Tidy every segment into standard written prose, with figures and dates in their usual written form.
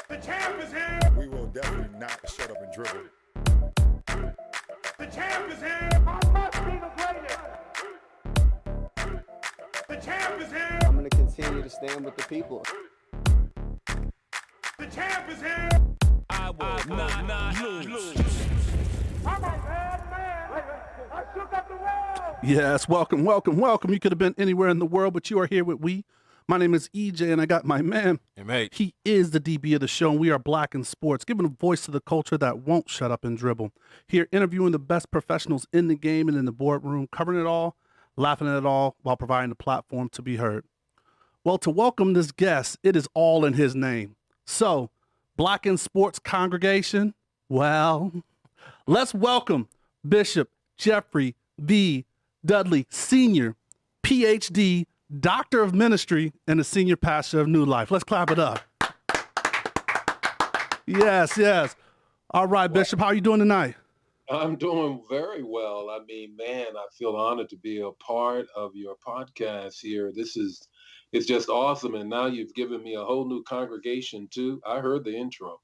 The champ is here. We will definitely not shut up and dribble. The champ is here. I must be the greatest. The champ is here. I'm going to continue to stand with the people. The champ is here. I will not lose. I'm a bad man. I shook up the world. Yes, welcome. You could have been anywhere in the world, but you are here with we. My name is EJ, and I got my man. Hey, mate. He is the DB of the show, and we are Black in Sports, giving a voice to the culture that won't shut up and dribble. Here, interviewing the best professionals in the game and in the boardroom, covering it all, laughing at it all, while providing a platform to be heard. Well, to welcome this guest, it is all in his name. So, Black in Sports congregation, well, let's welcome Bishop Geoffrey B. Dudley, Sr., PhD, Doctor of Ministry, and the Senior Pastor of New Life. Let's clap it up. Yes. All right, Bishop, how are you doing tonight? I'm doing very well. I mean, man, I feel honored to be a part of your podcast here. It's just awesome. And now you've given me a whole new congregation too. I heard the intro.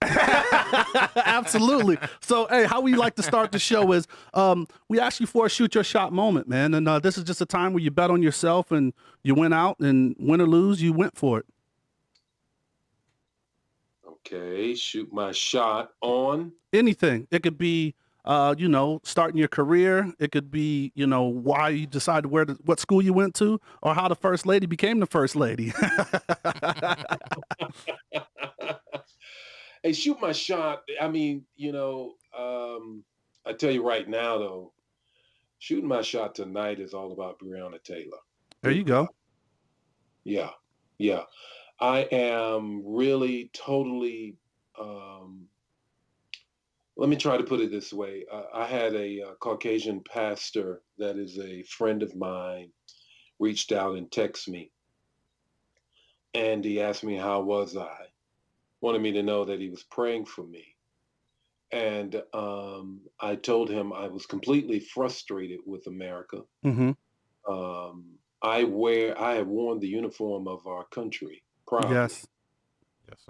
Absolutely. So, hey, how we like to start the show is we ask you for a shoot your shot moment, man. And this is just a time where you bet on yourself and you went out and win or lose, you went for it. Okay, shoot my shot on Anything. It could be starting your career. It could be, why you decided what school you went to, or how the first lady became the first lady. Hey, shoot my shot. I mean, I tell you right now, though, shooting my shot tonight is all about Breonna Taylor. There you go. Yeah. I am really totally, let me try to put it this way. I had a Caucasian pastor that is a friend of mine reached out and texted me. And he asked me, how was I? Wanted me to know that he was praying for me. And I told him I was completely frustrated with America. Mm-hmm. I have worn the uniform of our country proudly. Yes.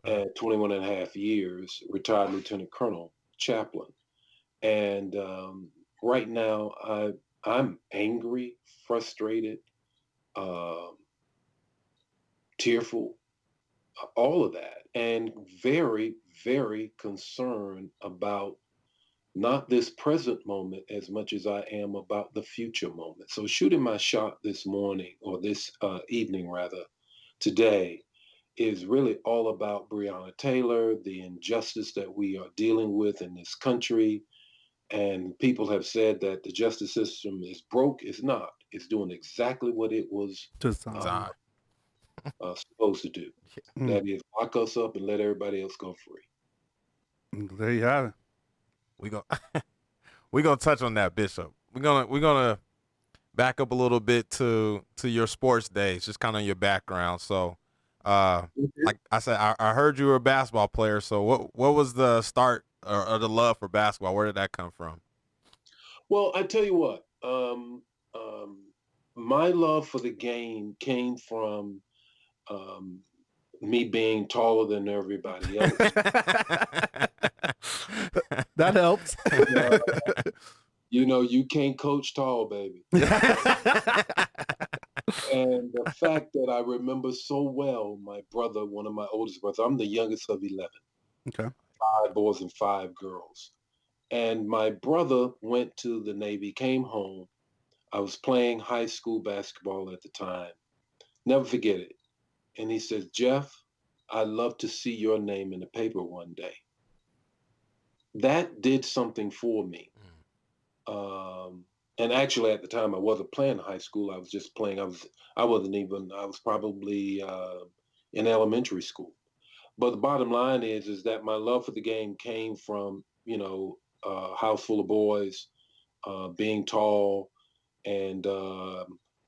At 21 and a half years, retired lieutenant colonel, chaplain. And right now I'm angry, frustrated, tearful, all of that, and very, very concerned about not this present moment as much as I am about the future moment. So shooting my shot this morning, or this evening rather, today, is really all about Breonna Taylor, the injustice that we are dealing with in this country. And people have said that the justice system is broke. It's not. It's doing exactly what it was supposed to do. That is, lock us up and let everybody else go free. There you have it. We're gonna touch on that, Bishop. We're gonna back up a little bit to your sports days, just kind of your background. So, like I said, I heard you were a basketball player. So, what was the start or the love for basketball? Where did that come from? Well, I tell you what, my love for the game came from me being taller than everybody else. That helps. You can't coach tall, baby. And the fact that I remember so well, my brother, one of my oldest brothers, I'm the youngest of 11. Okay. 5 boys and 5 girls. And my brother went to the Navy, came home. I was playing high school basketball at the time. Never forget it. And he says, Jeff, I'd love to see your name in the paper one day. That did something for me. And actually at the time I wasn't playing high school. I was just playing. I was probably in elementary school. But the bottom line is that my love for the game came from, a house full of boys, being tall, and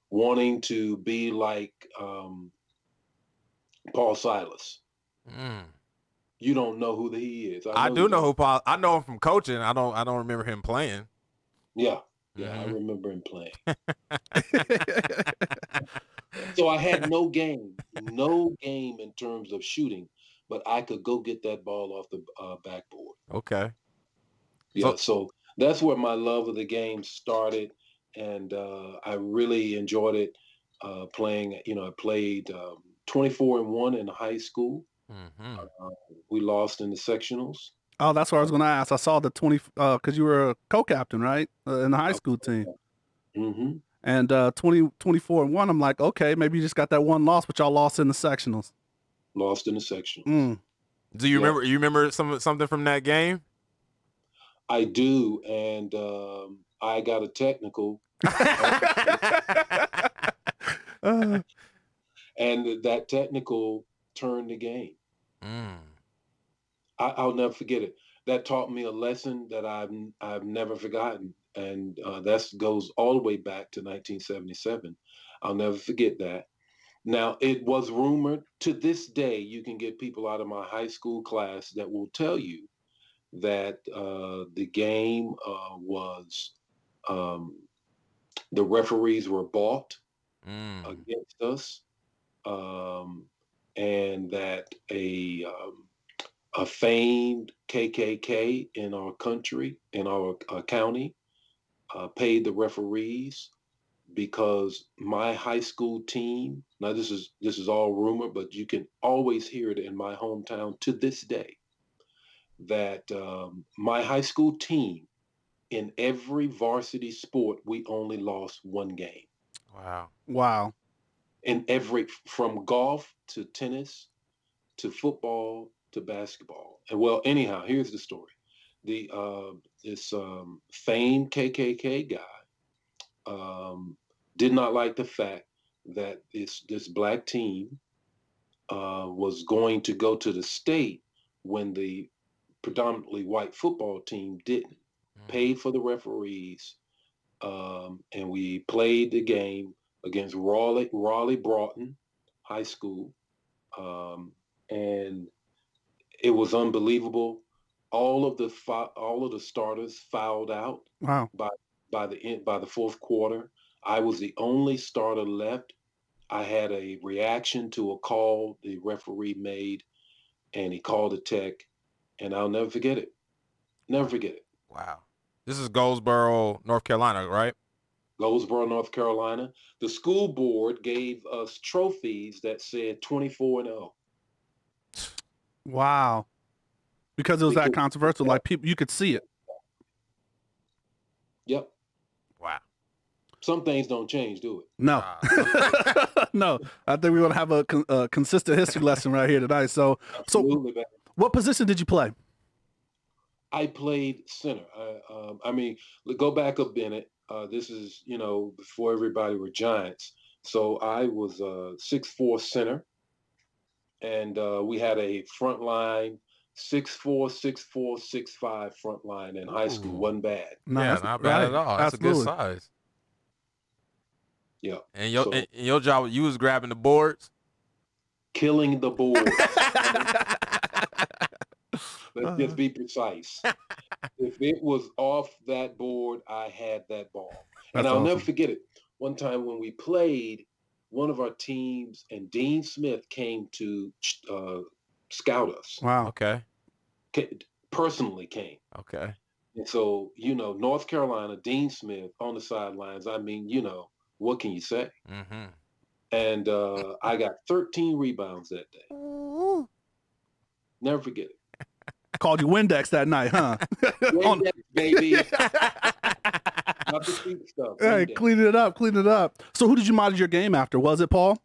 wanting to be like Paul Silas. You don't know who he is. I do know who Paul. I know him from coaching. I don't remember him playing. Yeah, I remember him playing. So I had no game in terms of shooting. but I could go get that ball off the backboard. Okay. Yeah, so that's where my love of the game started, and I really enjoyed it playing. I played 24-1 in high school. Mm-hmm. We lost in the sectionals. Oh, that's what I was going to ask. I saw the 20 because you were a co-captain, right, in the high school team. Mm-hmm. And 24-1, I'm like, okay, maybe you just got that one loss, but y'all lost in the sectionals. Lost in the sectionals. Mm. Do you Yeah. remember? You remember something from that game? I do, and I got a technical, Uh, and that technical turned the game. Mm. I'll never forget it. That taught me a lesson that I've never forgotten, and that goes all the way back to 1977. I'll never forget that. Now, it was rumored, to this day, you can get people out of my high school class that will tell you that the game was, the referees were bought against us, and that a famed KKK in our country, in our county, paid the referees because my high school team. Now this is all rumor, but you can always hear it in my hometown to this day. That my high school team, in every varsity sport, we only lost one game. Wow. wow. In every, from golf to tennis to football to basketball. And well, anyhow, here's the story. This famed KKK guy did not like the fact that this black team was going to go to the state when the predominantly white football team didn't. Paid for the referees, and we played the game against Raleigh Broughton High School, and it was unbelievable. All of the starters fouled out Wow. by the fourth quarter. I was the only starter left. I had a reaction to a call the referee made, and he called a tech, and I'll never forget it. Never forget it. Wow. This is Goldsboro, North Carolina, right? Goldsboro, North Carolina. The school board gave us trophies that said 24-0. Wow. Because it was that controversial, like people, you could see it. Yep. Wow. Some things don't change, do it? No. No. I think we're going to have a consistent history lesson right here tonight. So Absolutely, man. what position did you play? I played center. I mean, go back a minute. This is, before everybody were giants. So I was a 6'4" center, and we had a front line 6'4", 6'4", 6'5" front line in high school. Ooh. Wasn't bad. No, Yeah, that's not bad at all. That's Absolutely. a good size. Yeah. And So- your job, you was grabbing the boards. Killing the board. Let's just be precise. If it was off that board, I had that ball. And That's I'll never awesome. forget it. One time when we played, one of our teams and Dean Smith came to scout us. Wow. Okay. Personally came. Okay. And so, North Carolina, Dean Smith on the sidelines. I mean, what can you say? Mm-hmm. And I got 13 rebounds that day. Never forget it. Called you Windex that night, huh? Windex, baby. Not the cheap stuff. Hey, Windex. clean it up. So who did you model your game after? Was it Paul?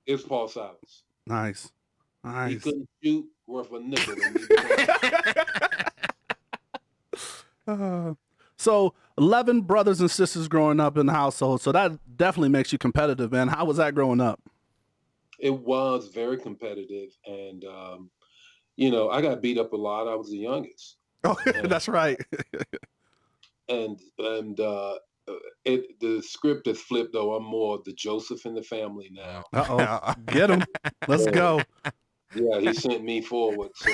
It was Paul Silas. Nice. He Nice. couldn't shoot worth a nickel. So 11 brothers and sisters growing up in the household. So that definitely makes you competitive, man. How was that growing up? It was very competitive, and I got beat up a lot. I was the youngest, Oh, that's right. and the script has flipped though. I'm more the Joseph in the family now. Uh-oh. Get him. Let's go. Yeah, he sent me forward. So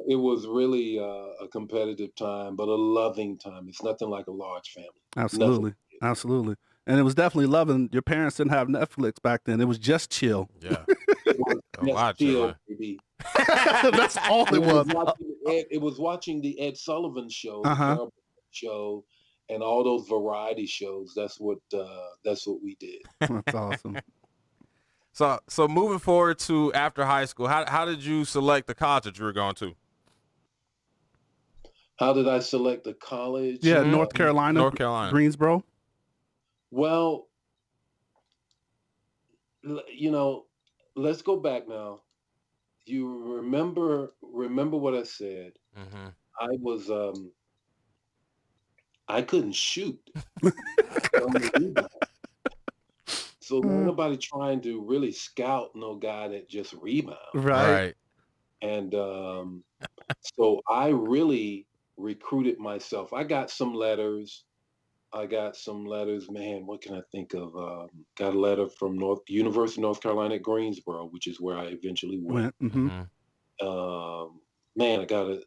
it was really a competitive time, but a loving time. It's nothing like a large family. Absolutely. Nothing. Absolutely. And it was definitely loving. Your parents didn't have Netflix back then. It was just chill. Yeah. It was A lot, still, John. baby. That's all it was. It was watching the Ed Sullivan Show, the Uh-huh. Carol Burnett Show, and all those variety shows. That's what we did. That's awesome. So moving forward to after high school, how did you select the college that you were going to? How did I select the college? Yeah, North Carolina. North Carolina. Greensboro. Well, let's go back now. You remember what I said. Mm-hmm. I couldn't shoot. So nobody trying to really scout no guy that just rebounds. Right. And so I really recruited myself. I got some letters. Man, what can I think of? Got a letter from University of North Carolina at Greensboro, which is where I eventually went. Mm-hmm. Man, I got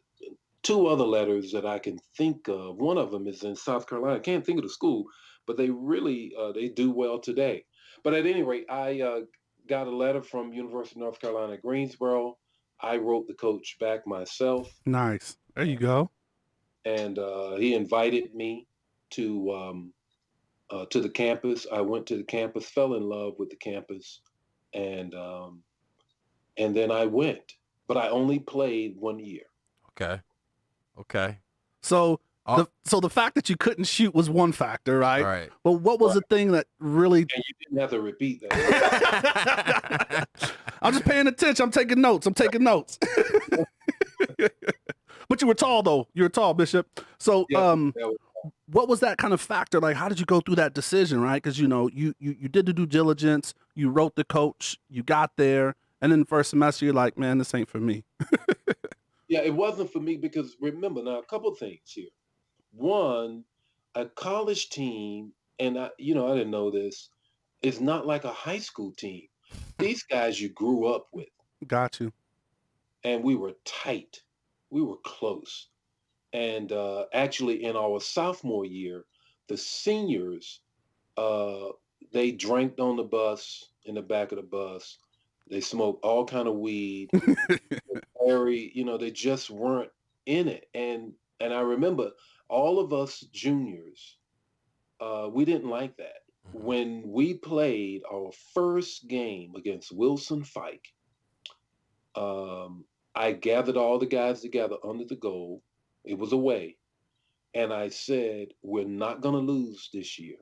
two other letters that I can think of. One of them is in South Carolina. I can't think of the school, but they really they do well today. But at any rate, I got a letter from University of North Carolina at Greensboro. I wrote the coach back myself. Nice. There you go. And he invited me to the campus. I went to the campus, fell in love with the campus, and then I went. But I only played 1 year. Okay. So the fact that you couldn't shoot was one factor, right? Right. But what was the thing that really? And you didn't have to repeat that. I'm just paying attention. I'm taking notes. But you were tall, though. You were tall, Bishop. So, what was that kind of factor? Like, how did you go through that decision, right? Because, you did the due diligence, you wrote the coach, you got there, and then the first semester, you're like, man, this ain't for me. Yeah, it wasn't for me because remember now, a couple things here. One, a college team, and I didn't know this, is not like a high school team. These guys you grew up with. Got you. And we were tight. We were close. And actually, in our sophomore year, the seniors, they drank on the bus, in the back of the bus. They smoked all kind of weed. They just weren't in it. And I remember all of us juniors, we didn't like that. When we played our first game against Wilson Fike, I gathered all the guys together under the goal. It was away. And I said, we're not going to lose this year.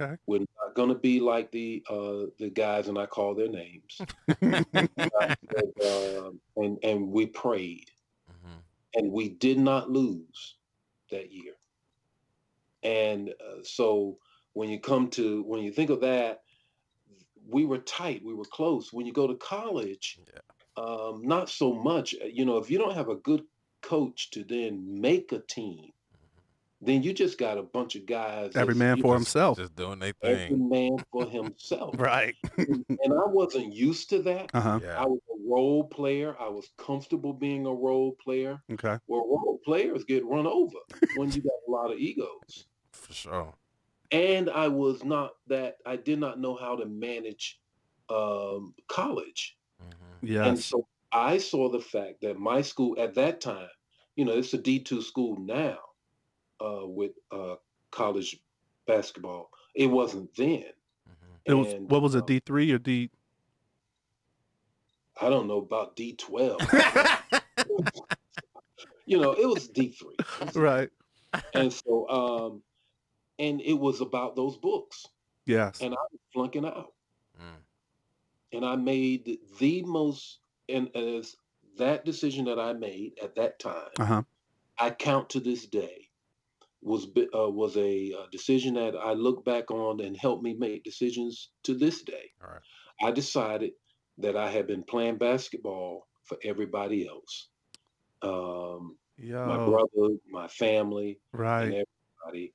Okay. We're not going to be like the guys, and I call their names. And we prayed. And we did not lose that year. And so when you think of that, we were tight, we were close. When you go to college, not so much. If you don't have a good coach to then make a team, then you just got a bunch of guys. Every man for himself. Just doing their thing. Every man for himself. Right. And I wasn't used to that. Uh-huh. Yeah. I was a role player. I was comfortable being a role player. Okay. Well, role players get run over when you got a lot of egos. For sure. And I did not know how to manage college. Yes. And so I saw the fact that my school at that time, it's a D2 school now with college basketball. It wasn't then. What was it, D3 or D? I don't know about D12. It was D3. Right. And so, and it was about those books. Yes. And I was flunking out. And I made the most, and as that decision that I made at that time, I count to this day, was a decision that I look back on and helped me make decisions to this day. All right. I decided that I had been playing basketball for everybody else. My brother, my family, right, and everybody,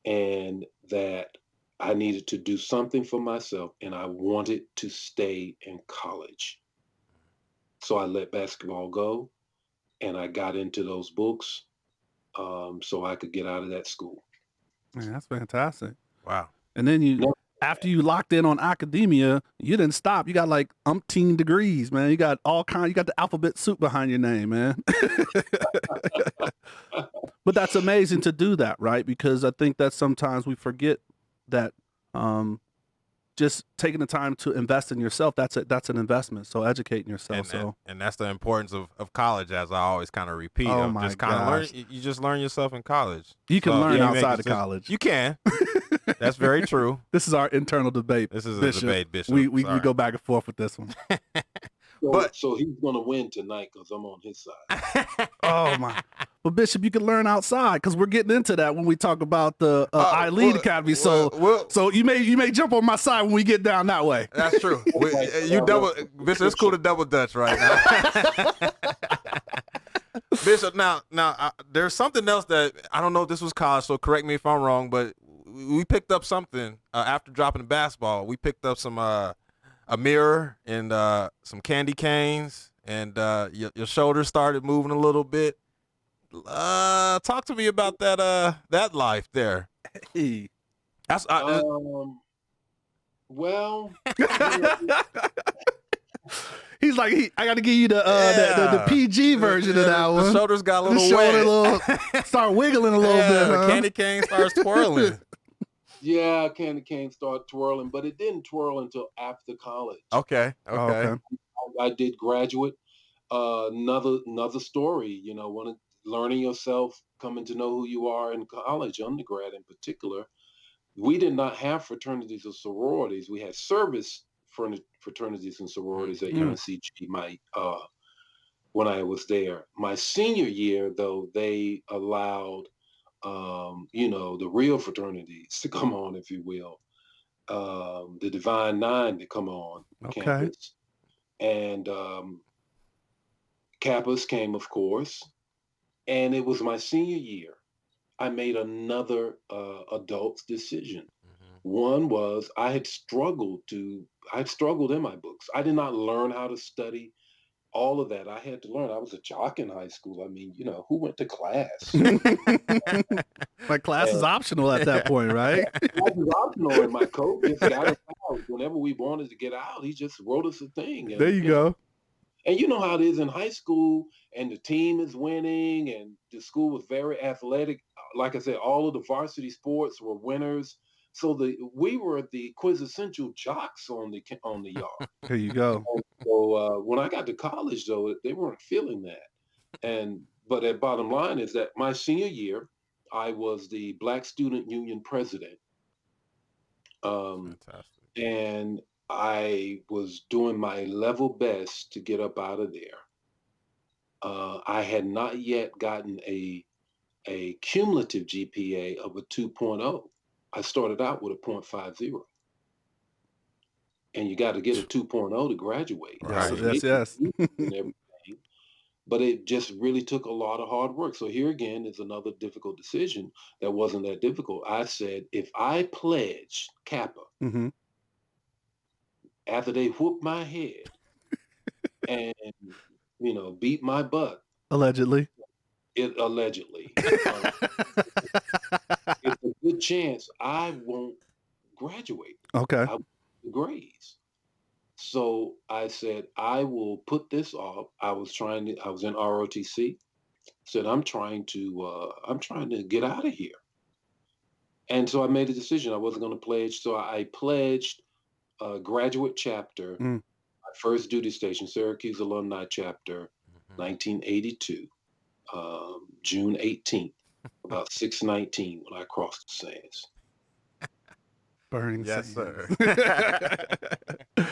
and that I needed to do something for myself, and I wanted to stay in college. So I let basketball go, and I got into those books so I could get out of that school. Man, that's fantastic. Wow. And then Never after you locked in on academia, you didn't stop. You got like umpteen degrees, man. You got you got the alphabet soup behind your name, man. But that's amazing to do that, right? Because I think that sometimes we forget that just taking the time to invest in yourself, that's an investment. So educating yourself. And that's the importance of college, as I always kind of repeat. Oh of my just kind of learn. gosh. You just learn yourself in college. You can So, learn you make outside of decisions. college. You can. That's very true. This is our internal debate. This is Bishop. a debate, Bishop. We Sorry. go back and forth with this one. so he's gonna win tonight because I'm on his side. Oh my! But Bishop, you can learn outside because we're getting into that when we talk about the ILEAD Academy. So you may jump on my side when we get down that way. That's true. Bishop, it's cool to double dutch right now. Bishop, now there's something else that I don't know if this was college, so correct me if I'm wrong, but we picked up something after dropping the basketball. We picked up some a mirror and some candy canes, and your shoulders started moving a little bit. Talk to me about that life there. Hey. That's well, He's like, I got to give you the PG version of that one. The shoulders got a little wet. Start wiggling a little bit. The Huh? candy cane starts twirling. yeah, candy cane started twirling, but it didn't twirl until after college. Okay. I did graduate. Another story, learning yourself, coming to know who you are in college, undergrad in particular. We did not have fraternities or sororities. We had service fraternities and sororities at UNCG. When I was there, my senior year, though, they allowed, the real fraternities to come on, if you will, the Divine Nine to come on campus, and Kappas came, of course. And it was my senior year. I made another adult's decision. One was I had struggled in my books. I did not learn how to study, all of that. I had to learn. I was a jock in high school. I mean, who went to class? My class is optional at that point, right? Class was optional, and my coach just got us out. Whenever we wanted to get out, he just wrote us a thing. And, there you go. And you know how it is in high school, and the team is winning, and the school was very athletic. Like I said, all of the varsity sports were winners. So we were the quintessential jocks on the yard. There you go. So when I got to college, though, they weren't feeling that. But the bottom line is that my senior year, I was the Black Student Union president. Fantastic. And I was doing my level best to get up out of there. I had not yet gotten a cumulative GPA of a 2.0. I started out with a 0.50. And you got to get a 2.0 to graduate. Right. Yes. And everything. But it just really took a lot of hard work. So here again is another difficult decision that wasn't that difficult. I said, if I pledge Kappa, after they whooped my head and, beat my butt. Allegedly. Allegedly. It's a good chance I won't graduate. Okay. I won't get the grades. So I said, I will put this off. I was in ROTC. Said, I'm trying to get out of here. And so I made a decision. I wasn't going to pledge. So I pledged graduate chapter, my first duty station, Syracuse Alumni Chapter, 1982, June 18th, about 6:19 when I crossed the sands. Burning Yes, sands. sir.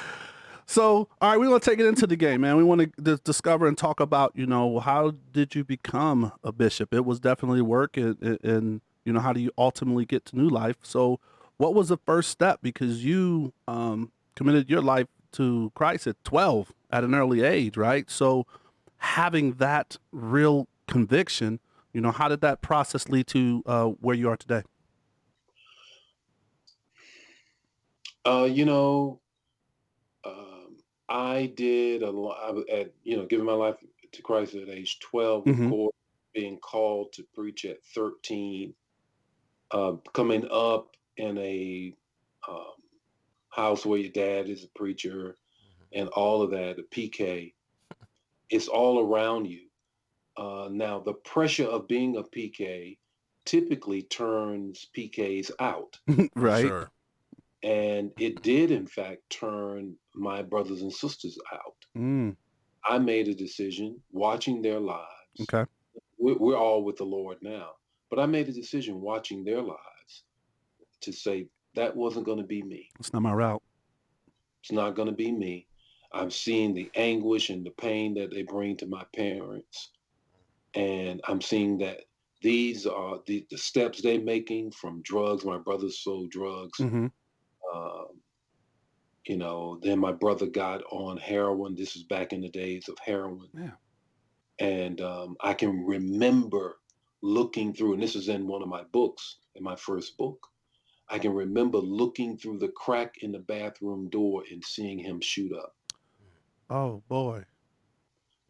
So, all right, we want to take it into the game, man. We want to discover and talk about, how did you become a bishop? It was definitely work, and how do you ultimately get to new life? So, what was the first step? Because you committed your life to Christ at 12 at an early age, right? So, having that real conviction, how did that process lead to where you are today? I did a lot giving my life to Christ at age 12, of course, being called to preach at 13, coming up in a um, house where your dad is a preacher, and all of that, the PK, it's all around you. Now, the pressure of being a PK typically turns PKs out. For Right. sure. And it did, in fact, turn my brothers and sisters out. Mm, I made a decision watching their lives. okay. We're all with the Lord now, but I made a decision watching their lives to say that wasn't going to be me. It's not my route. It's not going to be me. I'm seeing the anguish and the pain that they bring to my parents. And I'm seeing that these are the steps they're making from drugs. My brother sold drugs. Mm-hmm. Um, then my brother got on heroin. This is back in the days of heroin. Yeah. And I can remember looking through, and this is in one of my books, in my first book. I can remember looking through the crack in the bathroom door and seeing him shoot up. Oh boy.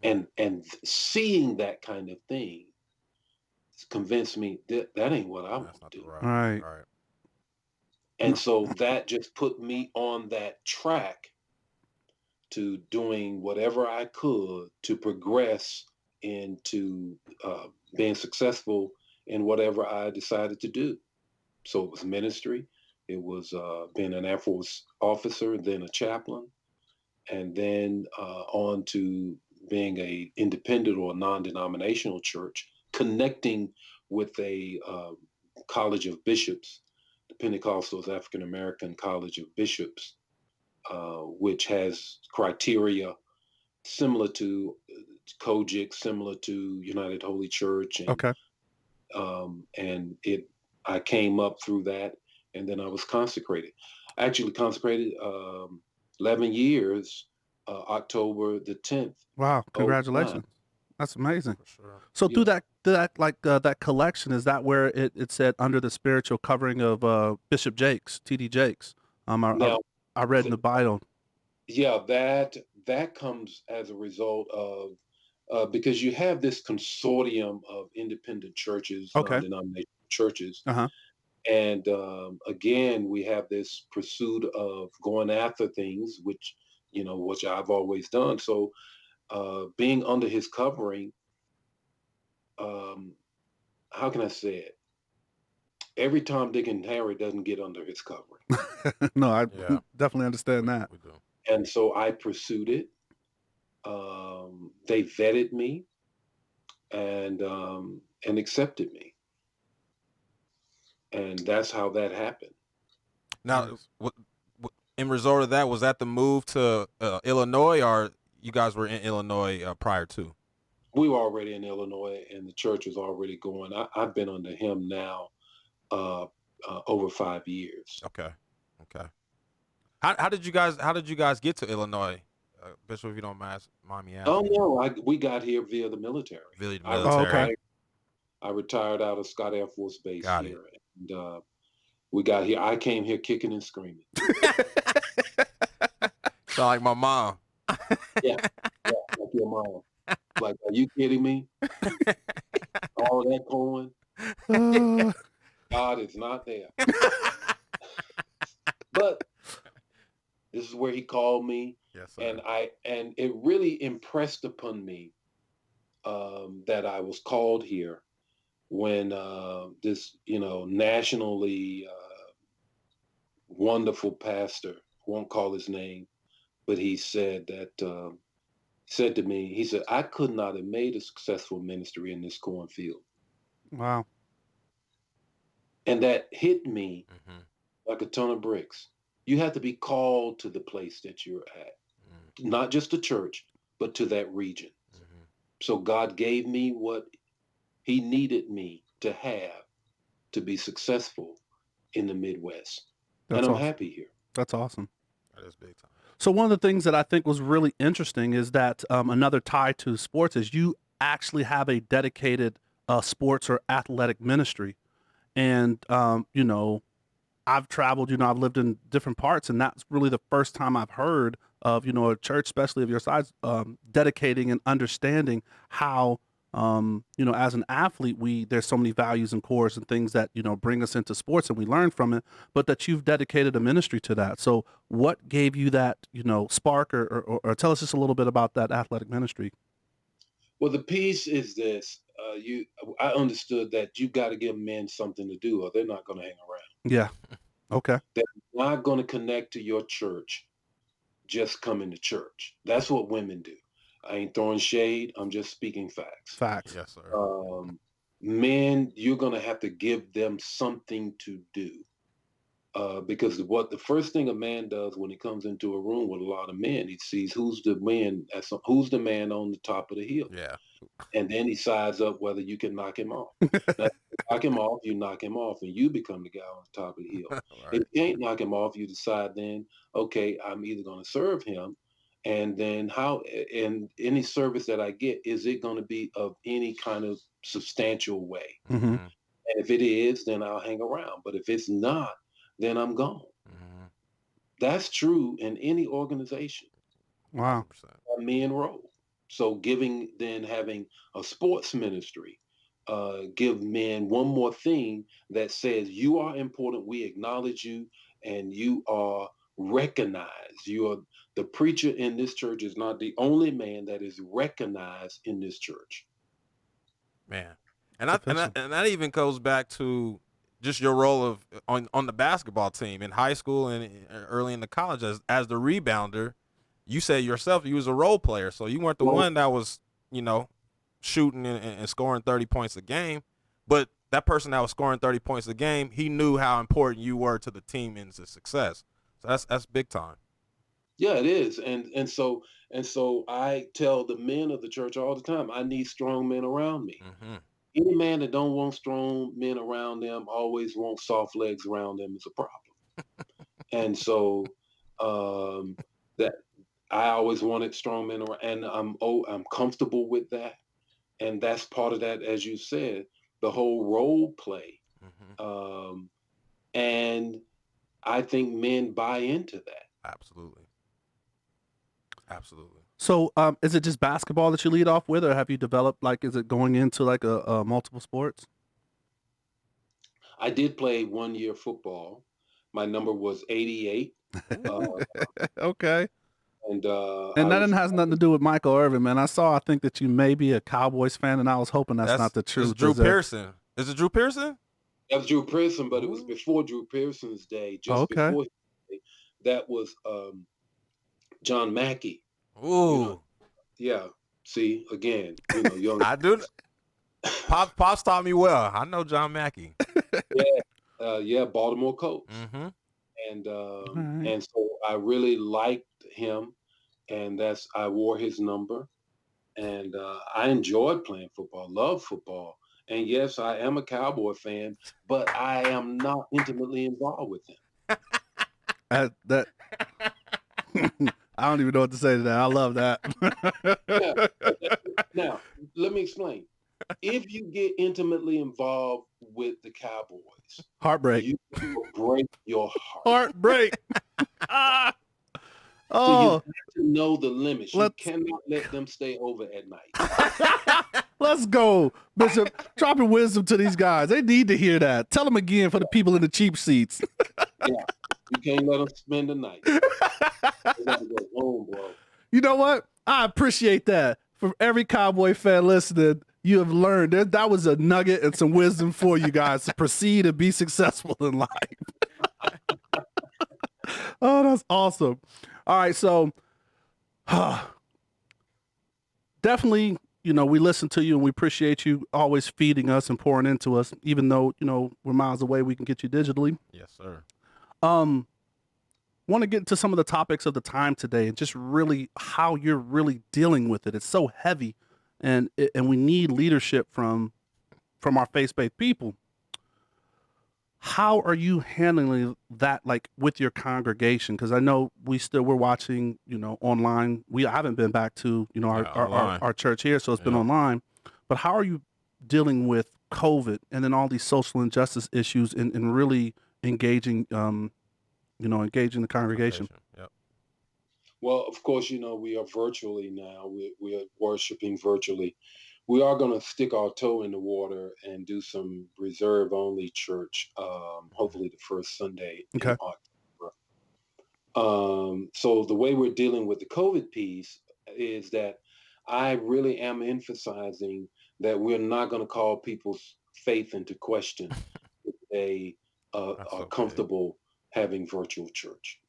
And seeing that kind of thing convinced me that ain't what I want That's to not do. the route. Right. Right. And so that just put me on that track to doing whatever I could to progress into being successful in whatever I decided to do. So it was ministry, it was being an Air Force officer, then a chaplain, and then on to being a independent or non-denominational church, connecting with a college of bishops, the Pentecostal African American College of Bishops, which has criteria similar to Collegiate, similar to United Holy Church, and Okay. I came up through that, and then I was consecrated. I actually consecrated 11 years, October the 10th. Wow. Oh, Congratulations. That's amazing. For sure. So Yeah. through that collection, is that where it said under the spiritual covering of Bishop Jakes, T.D. Jakes? Now, I read in the Bible. yeah, that comes as a result of because you have this consortium of independent churches, Okay. non-denominational churches, Uh-huh. and again, we have this pursuit of going after things, which I've always done. So, being under his covering, how can I say it? Every Tom, Dick, and Harry doesn't get under his covering, No, I Yeah. definitely understand that. We do. and so I pursued it. They vetted me and accepted me, and that's how that happened. Now, Nice. in result of that, was that the move to Illinois, or you guys were in Illinois prior to? We were already in Illinois, and the church was already going. I've been under him now over 5 years. Okay. Okay. How did you guys get to Illinois, Bishop? If you don't mind me asking. Oh no, we got here via the military. Via the I military. okay. I retired out of Scott Air Force Base Got it. here, and we got here. I came here kicking and screaming. Sound like my mom. Yeah, like your mom. Like, are you kidding me? All that corn, Uh, God is not there. But this is where he called me, Yes, sir. and it really impressed upon me that I was called here when this nationally wonderful pastor, won't call his name, but he said that said to me, he said, I could not have made a successful ministry in this cornfield. wow. And that hit me Mm-hmm. like a ton of bricks. You have to be called to the place that you're at, not just the church, but to that region. Mm-hmm. So God gave me what he needed me to have to be successful in the Midwest. That's and I'm awesome. happy here. That's awesome. That is big time. So one of the things that I think was really interesting is that another tie to sports is you actually have a dedicated sports or athletic ministry. And, I've traveled, I've lived in different parts, and that's really the first time I've heard of, a church, especially of your size, dedicating and understanding how As an athlete, there's so many values and cores and things that, bring us into sports and we learn from it, but that you've dedicated a ministry to that. So what gave you that, spark or tell us just a little bit about that athletic ministry? Well, the piece is this. I understood that you got to give men something to do or they're not going to hang around. Yeah. Okay. They're not going to connect to your church just coming to church. That's what women do. I ain't throwing shade. I'm just speaking facts. Facts. Yes, sir. Men, you're going to have to give them something to do. Because the first thing a man does when he comes into a room with a lot of men, he sees who's the man on the top of the hill. Yeah. And then he sides up whether you can knock him off. Now, knock him off, you knock him off, and you become the guy on the top of the hill. Right. If you can't knock him off, you decide then, okay, I'm either going to serve him, and then in any service that I get, is it going to be of any kind of substantial way? Mm-hmm. And if it is, then I'll hang around. But if it's not, then I'm gone. Mm-hmm. That's true in any organization. Wow. Men role. So having a sports ministry, give men one more thing that says you are important, we acknowledge you, and you are recognized. The preacher in this church is not the only man that is recognized in this church. Man. And that even goes back to just your role on the basketball team in high school and early in the college as the rebounder. You said yourself you was a role player, so you weren't the one that was, shooting and scoring 30 points a game, but that person that was scoring 30 points a game, he knew how important you were to the team and its success. So that's big time. Yeah, it is. And so I tell the men of the church all the time, I need strong men around me. Mm-hmm. Any man that don't want strong men around them always wants soft legs around them is a problem. And so that I always wanted strong men around, and I'm comfortable with that. And that's part of that, as you said, the whole role play. Mm-hmm. And I think men buy into that. Absolutely. So, is it just basketball that you lead off with, or have you developed, is it going into a multiple sports? I did play 1 year football. My number was 88. Okay. And that has nothing to do with Michael Irvin, man. I think that you may be a Cowboys fan, and I was hoping that's not the truth. It's Drew Pearson. Is it Drew Pearson? That was Drew Pearson, but it was before Drew Pearson's day. Before his day. That was John Mackey. Ooh. Yeah. See, again, I do. Pops taught me well. I know John Mackey. Yeah, Baltimore coach. Mm-hmm. And so I really liked him, and I wore his number, and I enjoyed playing football, love football. And yes, I am a Cowboy fan, but I am not intimately involved with them. That I don't even know what to say to that. I love that. Now, let me explain. If you get intimately involved with the Cowboys, heartbreak, you will break your heart. Heartbreak. So you have to know the limits. You cannot let them stay over at night. Let's go, Bishop. Dropping wisdom to these guys. They need to hear that. Tell them again for the people in the cheap seats. Yeah, you can't let them spend the night. They gotta go home, bro. You know what? I appreciate that. From every Cowboy fan listening, you have learned that was a nugget and some wisdom for you guys to proceed and be successful in life. Oh, that's awesome. All right, so definitely, we listen to you and we appreciate you always feeding us and pouring into us, even though, we're miles away, we can get you digitally. Yes, sir. Want to get into some of the topics of the time today and just really how you're really dealing with it. It's so heavy, and we need leadership from our faith-based people. How are you handling that, with your congregation? Because I know we're watching, online. I haven't been back to, our church here, so it's been online. But how are you dealing with COVID and then all these social injustice issues and really engaging, engaging the congregation? Yep. Well, of course, we are virtually now. We are worshiping virtually. we are going to stick our toe in the water and do some reserve only church, hopefully the first Sunday in Okay. October. So the way we're dealing with the COVID piece is that I really am emphasizing that we're not going to call people's faith into question if they That's are so big. comfortable having virtual church,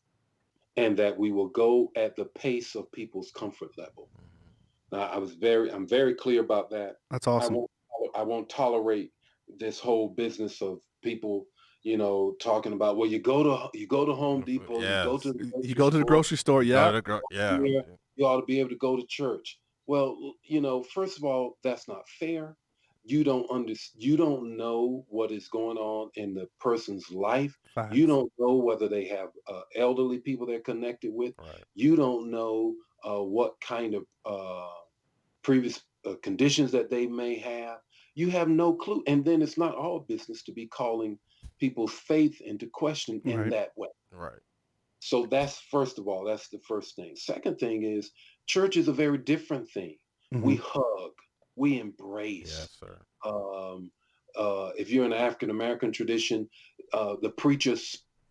and that we will go at the pace of people's comfort level. Now, I'm very clear about that. That's awesome. I won't tolerate this whole business of people, talking about, well, you go to Home Depot, you go to Yes. the You grocery go to the store, grocery store, Go yeah. to the yeah. here, you ought to be able to go to church. Well, first of all, that's not fair. You don't know what is going on in the person's life. You Facts. don't know whether they have elderly people they're connected with. Right. You don't know what kind of previous conditions that they may have. You have no clue. And then it's not our business to be calling people's faith into question in Right. that way. Right. So that's first of all, that's the first thing. Second thing is church is a very different thing. We hug, we embrace. Yes, sir. If you're in the African American tradition, the preacher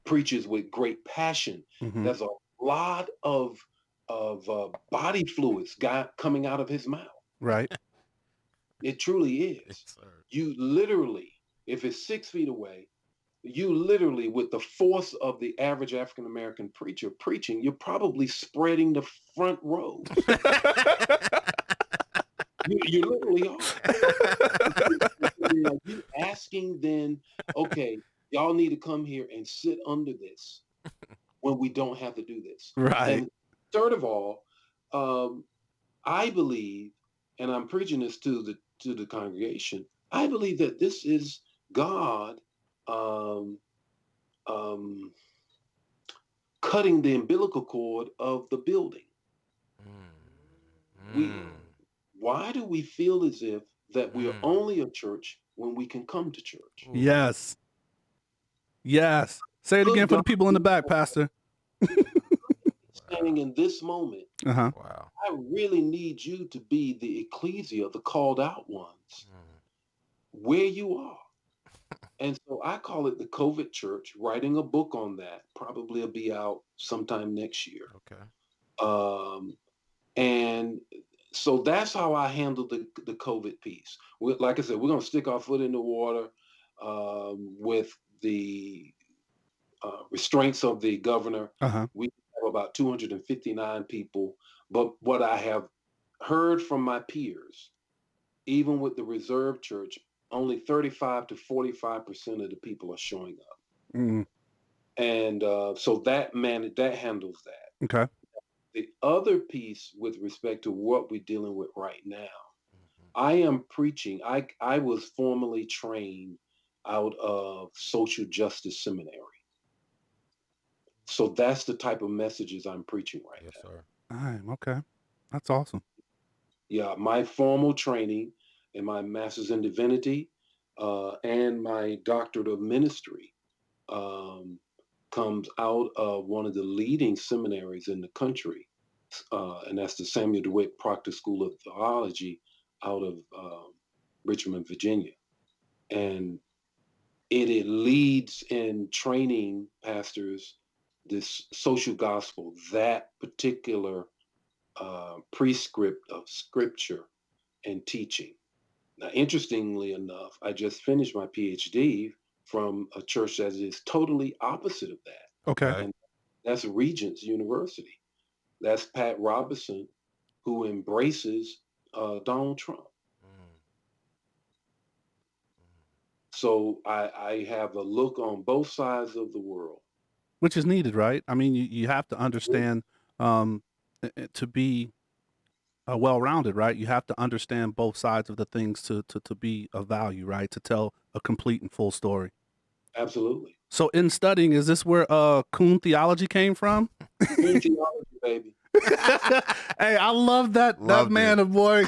preaches with great passion. There's a lot of body fluids coming out of his mouth. Right. It truly is. Yes, sir. You literally, if it's 6 feet away, you literally, with the force of the average African American preacher preaching, you're probably spreading the front row. You literally are. You asking then, okay, y'all need to come here and sit under this when we don't have to do this. Right. And third of all, I believe, and I'm preaching this to the congregation, I believe that this is God cutting the umbilical cord of the building. Why do we feel as if that we are only a church when we can come to church? Yes. Yes. Say it again for the people in the back, Pastor. Standing in this moment, Wow. I really need you to be the ecclesia, the called out ones, where you are. And so I call it the COVID church, writing a book on that. Probably will be out sometime next year. Okay. And so that's how I handle the COVID piece. Like I said, we're going to stick our foot in the water with the restraints of the governor. We have about 259 people. But what I have heard from my peers, even with the reserve church, only 35 to 45% of the people are showing up. And so that handles that. Okay. The other piece with respect to what we're dealing with right now, I am preaching. I was formally trained out of social justice seminary. So that's the type of messages I'm preaching right now. Sir. Okay. That's awesome. Yeah, my formal training and my master's in divinity and my doctorate of ministry comes out of one of the leading seminaries in the country, and that's the Samuel DeWitt Proctor School of Theology out of Richmond, Virginia. And it leads in training pastors this social gospel, that particular prescript of scripture and teaching. Now, interestingly enough, I just finished my PhD from a church that is totally opposite of that. Okay. And that's Regents University. That's Pat Robertson, who embraces Donald Trump. So I have a look on both sides of the world. Which is needed, right? I mean, you have to understand to be well-rounded, right? You have to understand both sides of the things to be of value, right? To tell a complete and full story. Absolutely. So in studying, is this where coon theology came from? Coon theology, baby. Hey, I love that man, boy.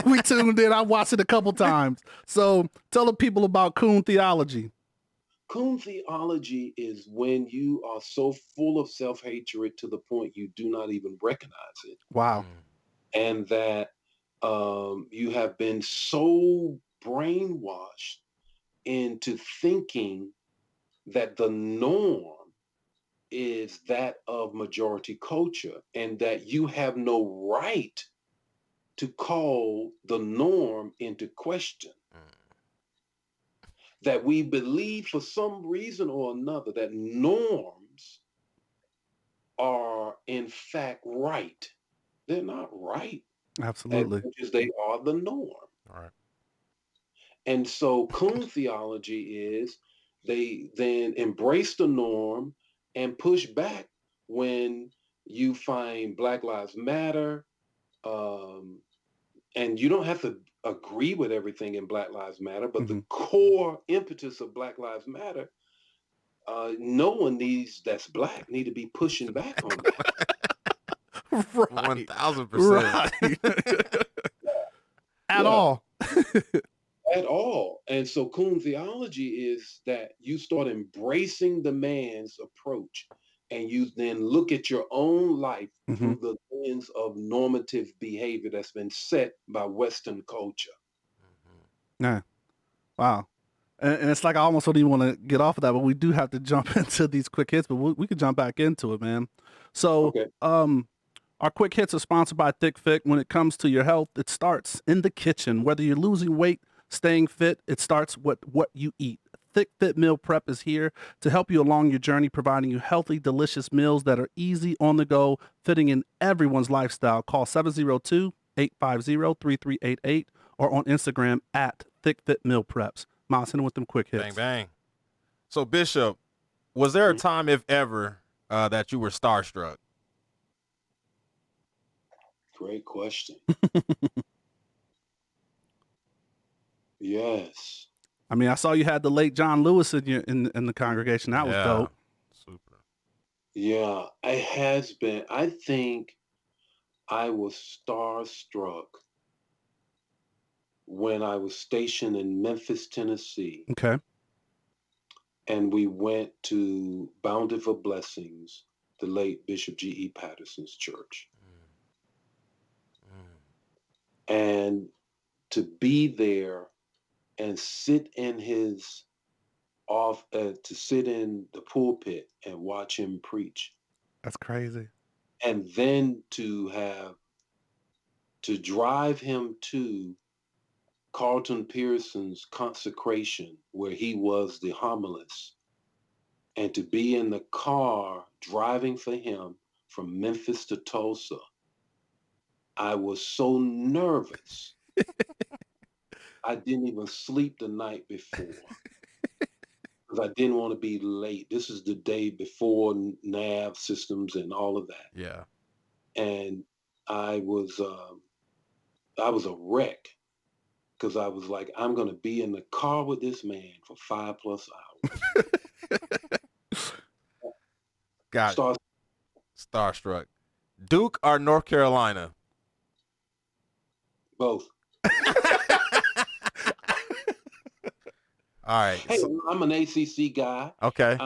We tuned in. I watched it a couple times. So tell the people about coon theology. Coon theology is when you are so full of self-hatred to the point you do not even recognize it. Wow. And that You have been so brainwashed into thinking that the norm is that of majority culture and that you have no right to call the norm into question. That we believe for some reason or another that norms are in fact right. They're not right as Absolutely. much as they are the norm. All right. And so coon theology is they then embrace the norm and push back when you find Black Lives Matter. And you don't have to agree with everything in Black Lives Matter, but the core impetus of Black Lives Matter, no one that's Black need to be pushing back on that. Right. 1000%. At Yeah. all. At all. And so coon theology is that you start embracing the man's approach and you then look at your own life through the lens of normative behavior that's been set by Western culture. Yeah. Wow. And it's like I almost don't even want to get off of that, but we do have to jump into these quick hits, but we could jump back into it, man. So, Okay. our quick hits are sponsored by Thick Fit. When it comes to your health, it starts in the kitchen. Whether you're losing weight, staying fit, it starts with what you eat. Thick Fit Meal Prep is here to help you along your journey, providing you healthy, delicious meals that are easy on the go, fitting in everyone's lifestyle. Call 702-850-3388 or on Instagram at Thick Fit Meal Preps. Miles, hit him with them quick hits. Bang, bang. So, Bishop, was there a time, if ever, that you were starstruck? Great question. Yes. I mean, I saw you had the late John Lewis in the congregation. That was dope. Super. Yeah, it has been. I think I was starstruck when I was stationed in Memphis, Tennessee, Okay. and we went to Bountiful Blessings, the late Bishop G.E. Patterson's church. And to be there and sit in to sit in the pulpit and watch him preach. That's crazy. And then to drive him to Carlton Pearson's consecration, where he was the homilist, and to be in the car driving for him from Memphis to Tulsa. I was so nervous. I didn't even sleep the night before because I didn't want to be late. This is the day before nav systems and all of that. Yeah. And I was a wreck because I was like, I'm going to be in the car with this man for 5+ hours. Got it. Starstruck. Duke or North Carolina? Both. All right. Hey, I'm an ACC guy. Okay.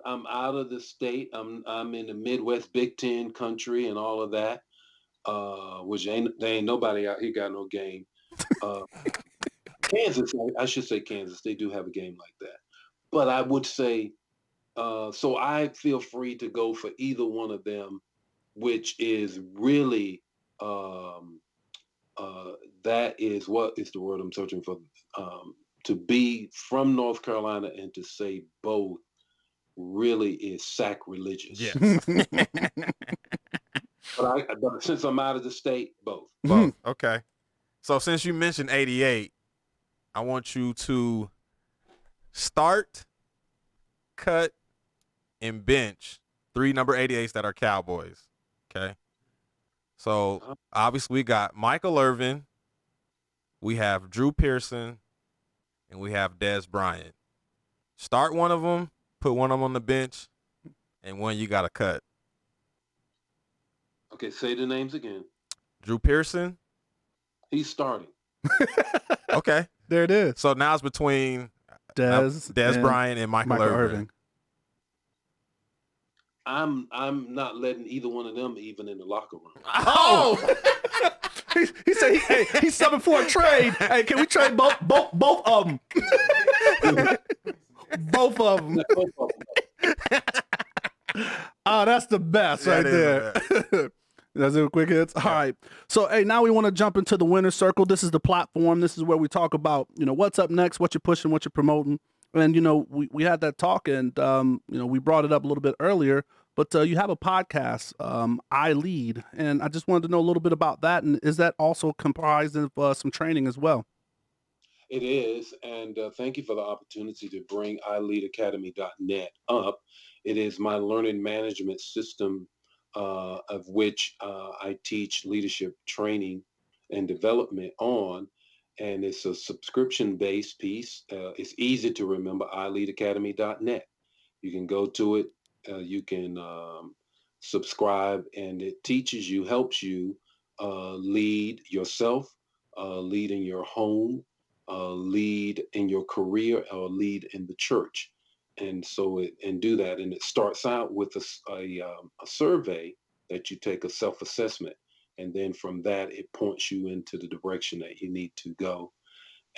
I'm out of the state. I'm in the Midwest Big Ten country and all of that. Which there ain't nobody out here got no game. Kansas, I should say Kansas. They do have a game like that. But I would say, so I feel free to go for either one of them, which is really that is what is the word I'm searching for. To be from North Carolina and to say both really is sacrilegious. Yes. But since I'm out of the state, both. Both. Okay. So since you mentioned 88, I want you to start, cut, and bench 3 number 88s that are Cowboys. Okay. So obviously we got Michael Irvin, we have Drew Pearson, and we have Dez Bryant. Start one of them, put one of them on the bench, and one you got to cut. Okay, say the names again. Drew Pearson. He's starting. Okay. There it is. So now it's between Dez Bryant and Michael Irvin. I'm not letting either one of them even in the locker room. Oh, he said he's subbing for a trade. Hey, can we trade both of them? Both of them. Oh, that's the best right there. That's it, quick hits. All right. So, hey, now we want to jump into the winner's circle. This is the platform. This is where we talk about, what's up next, what you're pushing, what you're promoting. And, we had that talk and, we brought it up a little bit earlier, but you have a podcast, I Lead. And I just wanted to know a little bit about that. And is that also comprised of some training as well? It is. And thank you for the opportunity to bring iLeadAcademy.net up. It is my learning management system of which I teach leadership training and development on. And it's a subscription-based piece. It's easy to remember, iLeadAcademy.net. You can go to it. You can subscribe, and it teaches you, helps you lead yourself, lead in your home, lead in your career, or lead in the church. And so do that. And it starts out with a survey that you take, a self-assessment. And then from that, it points you into the direction that you need to go.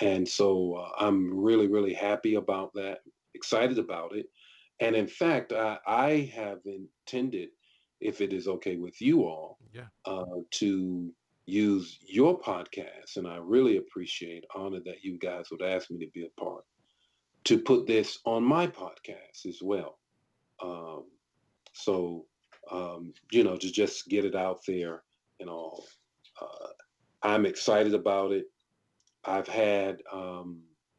And so I'm really, really happy about that, excited about it. And in fact, I have intended, if it is okay with you all, to use your podcast. And I really honored that you guys would ask me to be a part, to put this on my podcast as well. To just get it out there and all. I'm excited about it. I've had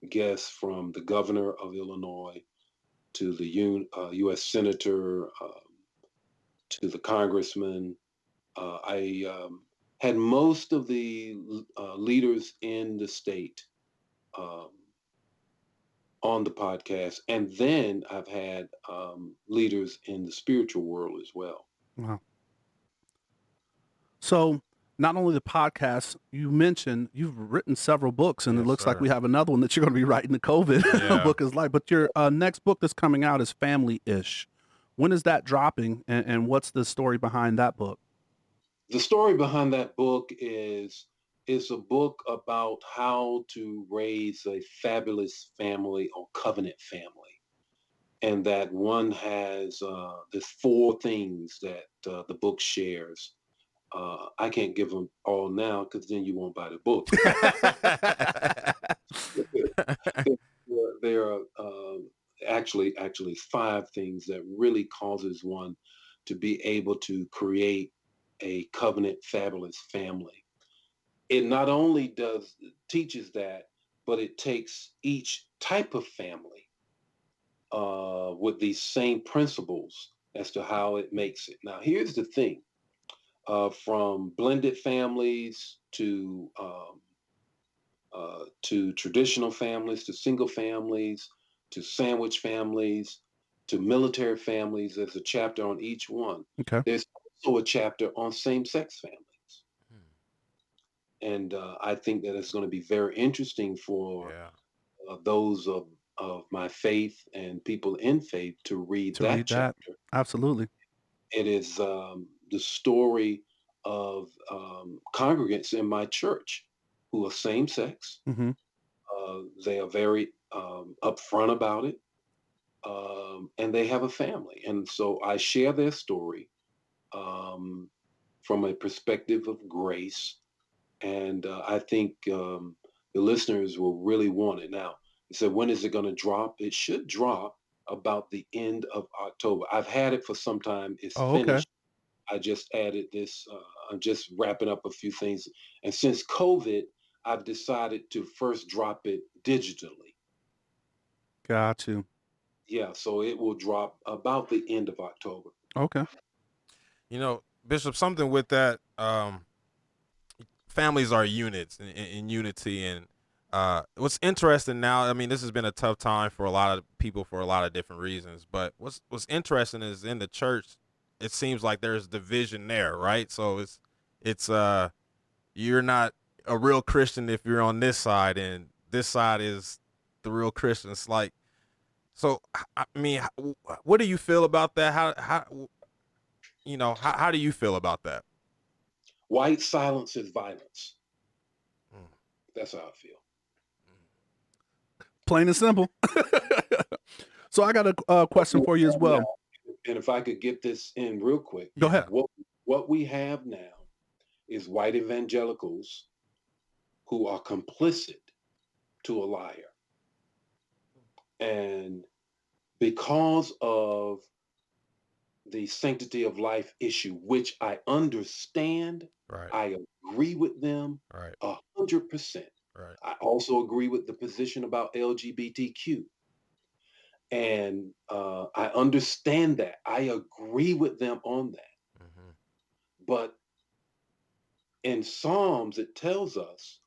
guests from the governor of Illinois to the U.S. senator, to the congressman. I had most of the leaders in the state on the podcast. And then I've had leaders in the spiritual world as well. Wow. So not only the podcast, you mentioned you've written several books, and it looks like we have another one that you're going to be writing. The COVID book is like, but your next book that's coming out is Family-ish. When is that dropping, and what's the story behind that book? The story behind that book is a book about how to raise a fabulous family or covenant family. And that one has there's 4 things that the book shares. I can't give them all now because then you won't buy the book. There are actually 5 things that really causes one to be able to create a covenant fabulous family. It not only teaches that, but it takes each type of family with these same principles as to how it makes it. Now, here's the thing. From blended families to traditional families, to single families, to sandwich families, to military families. There's a chapter on each one. Okay. There's also a chapter on same-sex families. And I think that it's going to be very interesting for those of my faith and people in faith to read that chapter. Absolutely. It is the story of congregants in my church who are same-sex. Mm-hmm. They are very upfront about it, and they have a family. And so I share their story from a perspective of grace. And I think the listeners will really want it. Now, you said, when is it going to drop? It should drop about the end of October. I've had it for some time. It's finished. I just added this. I'm just wrapping up a few things. And since COVID, I've decided to first drop it digitally. Got you. Yeah, so it will drop about the end of October. Okay. Bishop, something with that, families are units in unity. And what's interesting now, I mean, this has been a tough time for a lot of people for a lot of different reasons. But what's interesting is in the church, it seems like there's division there, right? So it's you're not a real Christian if you're on this side, and this side is the real Christian. It's like, so I mean, what do you feel about that? how do you feel about that? White silence is violence. That's how I feel. Plain and simple. So I got a question for you as well. And if I could get this in real quick. Go ahead. What we have now is white evangelicals who are complicit to a liar. And because of the sanctity of life issue, which I understand, Right. I agree with them Right. 100%. Right. I also agree with the position about LGBTQ. And I understand that. I agree with them on that. Mm-hmm. But in Psalms, it tells us,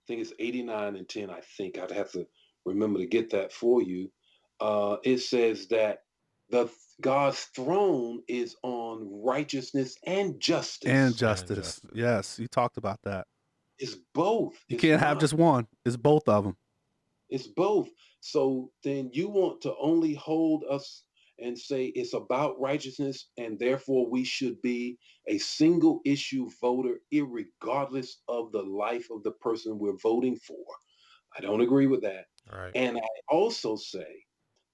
I think it's 89 and 10, I think. I'd have to remember to get that for you. It says that God's throne is on righteousness and justice. And justice. Yes, you talked about that. It's both. You can't have just one. It's both of them. It's both. So then you want to only hold us and say it's about righteousness, and therefore we should be a single issue voter, irregardless of the life of the person we're voting for. I don't agree with that. Right. And I also say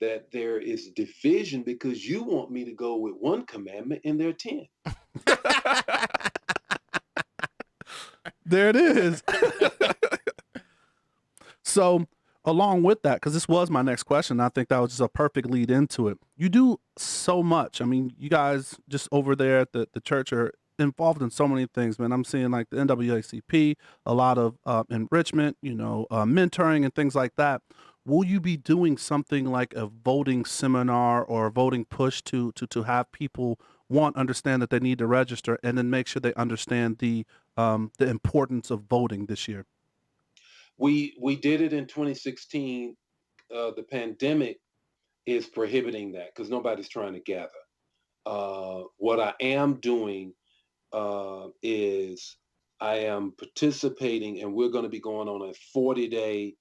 that there is division because you want me to go with one commandment and there are 10. There it is. So along with that, because this was my next question, I think that was just a perfect lead into it. You do so much. I mean, you guys just over there at the church are involved in so many things, man. I'm seeing like the NAACP, a lot of enrichment, mentoring and things like that. Will you be doing something like a voting seminar or a voting push to have people understand that they need to register, and then make sure they understand the importance of voting this year? We did it in 2016. The pandemic is prohibiting that because nobody's trying to gather. What I am doing is I am participating, and we're going to be going on a 40-day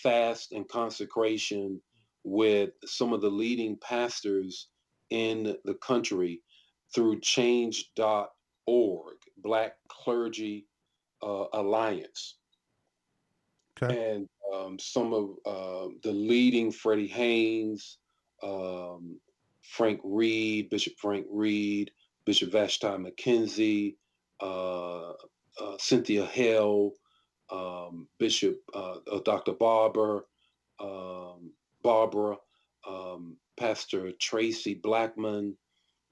fast and consecration with some of the leading pastors in the country through change.org, Black Clergy Alliance. Okay. And some of the leading Freddie Haynes, Frank Reed, Bishop Frank Reed, Bishop Vashti McKenzie, Cynthia Hale, Bishop Dr. Barbara, Pastor Tracy Blackman,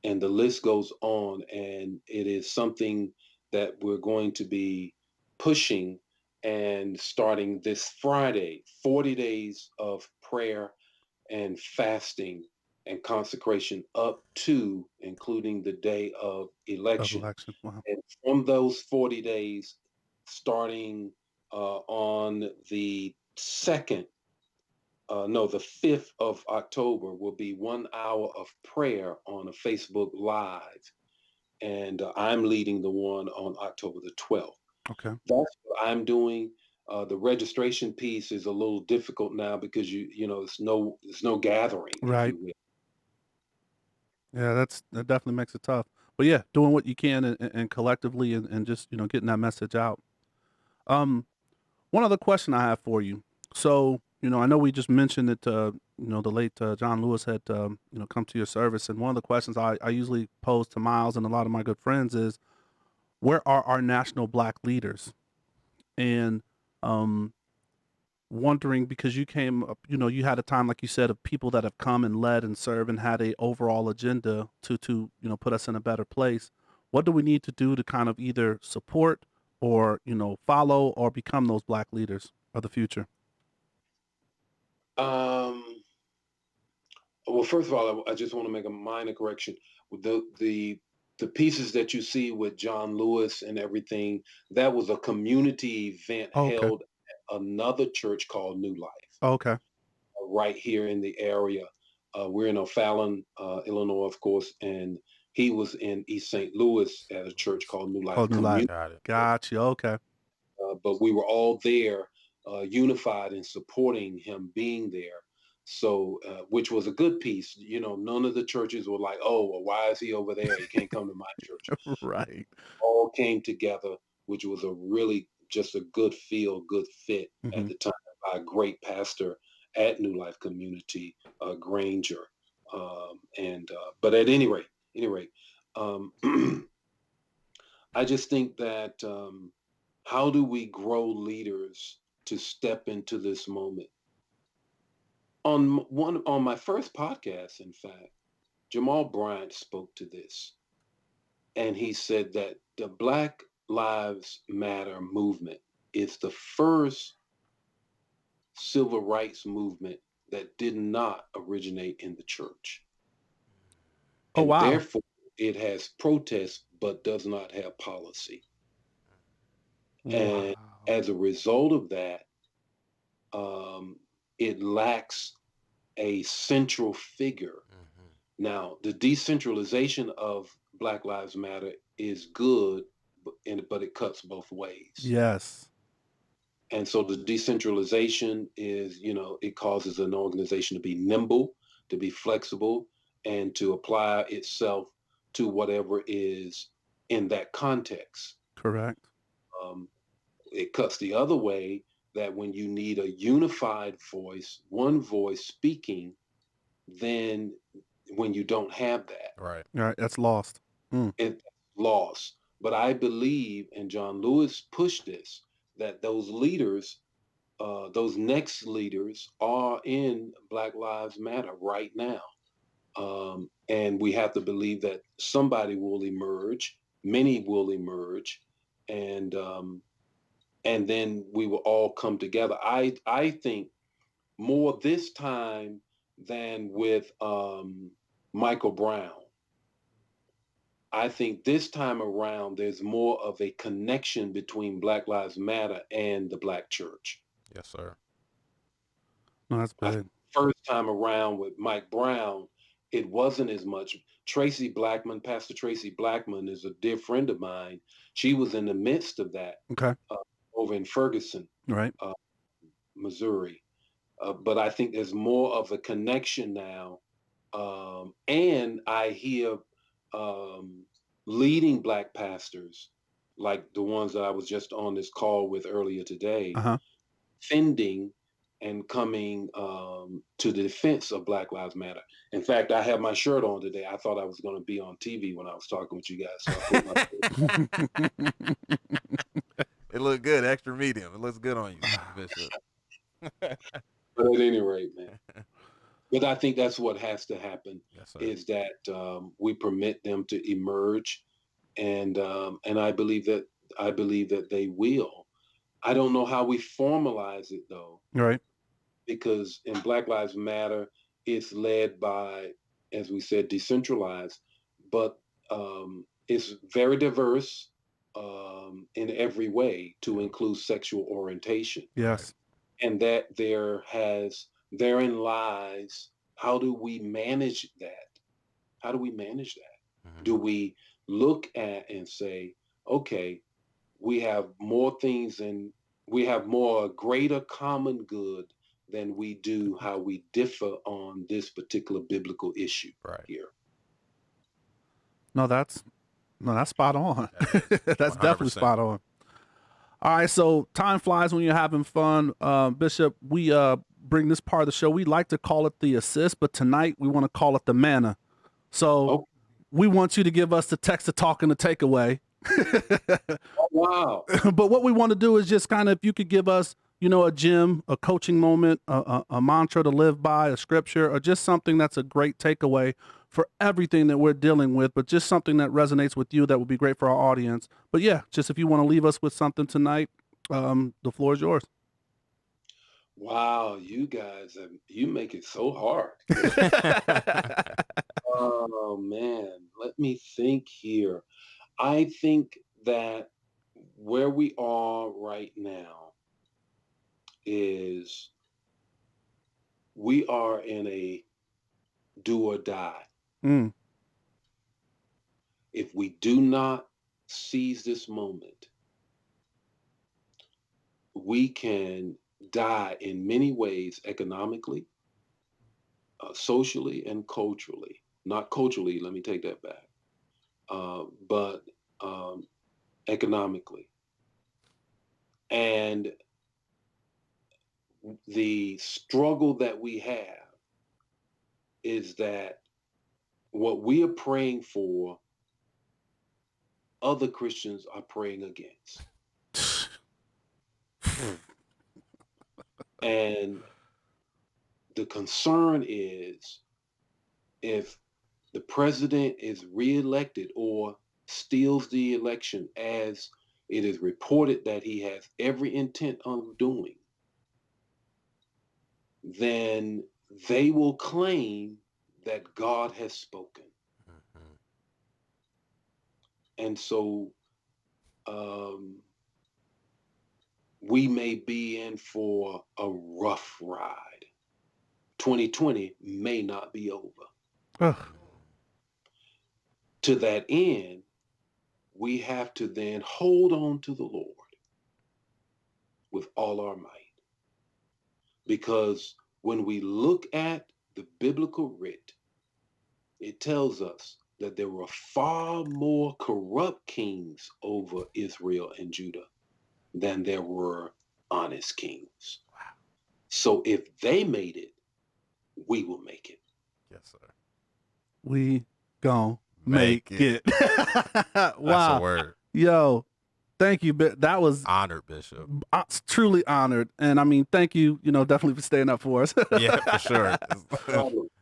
and the list goes on. And it is something that we're going to be pushing and starting this Friday, 40 days of prayer and fasting and consecration up to including the day of election. Wow. And from those 40 days, starting on the 5th of October, will be 1 hour of prayer on a Facebook Live. And I'm leading the one on October the 12th. Okay. That's what I'm doing. The registration piece is a little difficult now because it's no gathering. Right. If you will. Yeah, that definitely makes it tough. But yeah, doing what you can and collectively and just getting that message out. One other question I have for you. So I know we just mentioned that the late John Lewis had come to your service, and one of the questions I usually pose to Miles and a lot of my good friends is, where are our national Black leaders? And wondering, because you came up, you had a time, like you said, of people that have come and led and served and had a overall agenda to put us in a better place. What do we need to do to kind of either support or follow or become those Black leaders of the future? Well, first of all, I just want to make a minor correction. The pieces that you see with John Lewis and everything, that was a community event held at another church called New Life. Okay. Right here in the area. We're in O'Fallon, Illinois, of course, and he was in East St. Louis at a church called New Life. Got it. Gotcha. Okay. But we were all there, unified in supporting him being there. So, which was a good piece. None of the churches were like, "Oh, well, why is he over there? He can't come to my church." Right. All came together, which was a really just a good good fit at Hmm. the time by a great pastor at New Life Community, Granger. But at any rate, um, I just think that how do we grow leaders to step into this moment? On my first podcast, in fact, Jamal Bryant spoke to this, and he said that the Black Lives Matter movement is the first civil rights movement that did not originate in the church. Oh, And wow. therefore, it has protest but does not have policy. And Wow. as a result of that, it lacks a central figure. Now, the decentralization of Black Lives Matter is good, but it cuts both ways. Yes. And so the decentralization is, it causes an organization to be nimble, to be flexible, and to apply itself to whatever is in that context. Correct. Um, it cuts the other way that when you need a unified voice, one voice speaking, then when you don't have that, Right. All right. That's lost. Mm. it's lost. But I believe, and John Lewis pushed this, that those leaders, those next leaders are in Black Lives Matter right now. And we have to believe that somebody will emerge, many will emerge, and then we will all come together. I think more this time than with Michael Brown. I think this time around, there's more of a connection between Black Lives Matter and the Black church. Yes, sir. No, that's I big. think first time around with Mike Brown, it wasn't as much. Tracy Blackman, Pastor Tracy Blackman, is a dear friend of mine. She was in the midst of that Okay. uh, over in Ferguson, All right. uh, Missouri. But I think there's more of a connection now. And I hear um, leading Black pastors, like the ones that I was just on this call with earlier today, Uh-huh. defending and coming to the defense of Black Lives Matter. In fact, I have my shirt on today. I thought I was going to be on TV when I was talking with you guys. So I put my It looked good, extra medium. It looks good on you, Bishop. but at any rate, man. But I think that's what has to happen Yes, sir. is that we permit them to emerge, and I believe that they will. I don't know how we formalize it though, All right. because in Black Lives Matter, it's led by, as we said, decentralized, but it's very diverse in every way to include sexual orientation. Right. Yes. And that therein lies, how do we manage that? How do we manage that? Mhm. Do we look at and say, okay, we have more things and we have more greater common good than we do how we differ on this particular biblical issue Right. here. No, that's spot on. That's definitely 100%. spot on. All right, so time flies when you're having fun. Bishop, we bring this part of the show. We like to call it the assist, but tonight we want to call it the manna. So Oh, we want you to give us the text, the talk, and the takeaway. wow. But what we want to do is just kind of, if you could give us, a gem, a coaching moment, a mantra to live by, a scripture, or just something that's a great takeaway for everything that we're dealing with, but just something that resonates with you that would be great for our audience. But yeah, just if you want to leave us with something tonight, the floor is yours. Wow, you guys, you make it so hard. Oh, man. Let me think here. I think that where we are right now is we are in a do or die. Mm, If we do not seize this moment, we can die in many ways economically, socially and culturally. Not culturally, let me take that back, but economically. And the struggle that we have is that what we are praying for, other Christians are praying against. And the concern is if the president is reelected or steals the election, as it is reported that he has every intent of doing, then they will claim that God has spoken. And so we may be in for a rough ride. 2020 may not be over. Ugh. To that end, we have to then hold on to the Lord with all our might. Because when we look at the biblical writ, it tells us that there were far more corrupt kings over Israel and Judah than there were honest kings. Wow. So if they made it, we will make it. Yes, sir. We gon' make it. Wow. That's a word. Yo, thank you. That was honored, Bishop. Truly honored. And I mean, thank you, definitely for staying up for us. Yeah, for sure.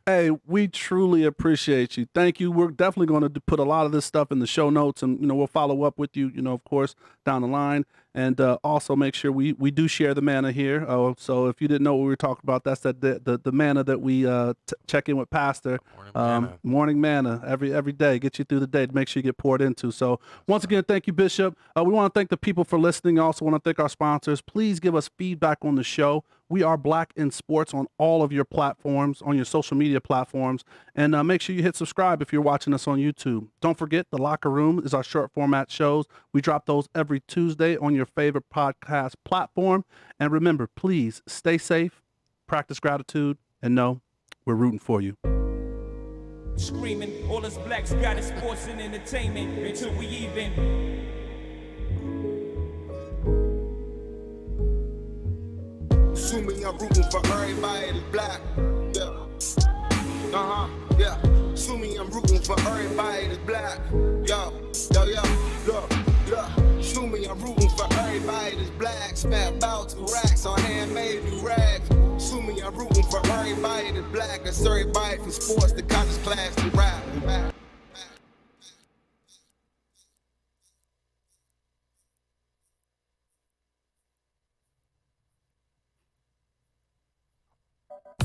Hey, we truly appreciate you. Thank you. We're definitely going to put a lot of this stuff in the show notes, and we'll follow up with you, of course, down the line. And also make sure we do share the manna here. So if you didn't know what we were talking about, that's the manna that we check in with Pastor. Morning manna every day, get you through the day to make sure you get poured into. So once again, thank you, Bishop. We want to thank the people for listening. Also want to thank our sponsors. Please give us feedback on the show. We are Black in Sports on all of your platforms, on your social media platforms. And make sure you hit subscribe if you're watching us on YouTube. Don't forget, The Locker Room is our short format shows. We drop those every Tuesday on your favorite podcast platform. And remember, please stay safe, practice gratitude, and know we're rooting for you. Screaming, all us blacks got is sports and entertainment until we even. Assuming I'm rooting for everybody that's black. Yeah. Yeah. Assuming I'm rooting for everybody that's black. Yo. Look. Assuming I'm rooting for everybody that's black. Spent about 2 racks on handmade new rags. Assuming I'm rooting for everybody that's black. That's everybody from sports to college class to rap.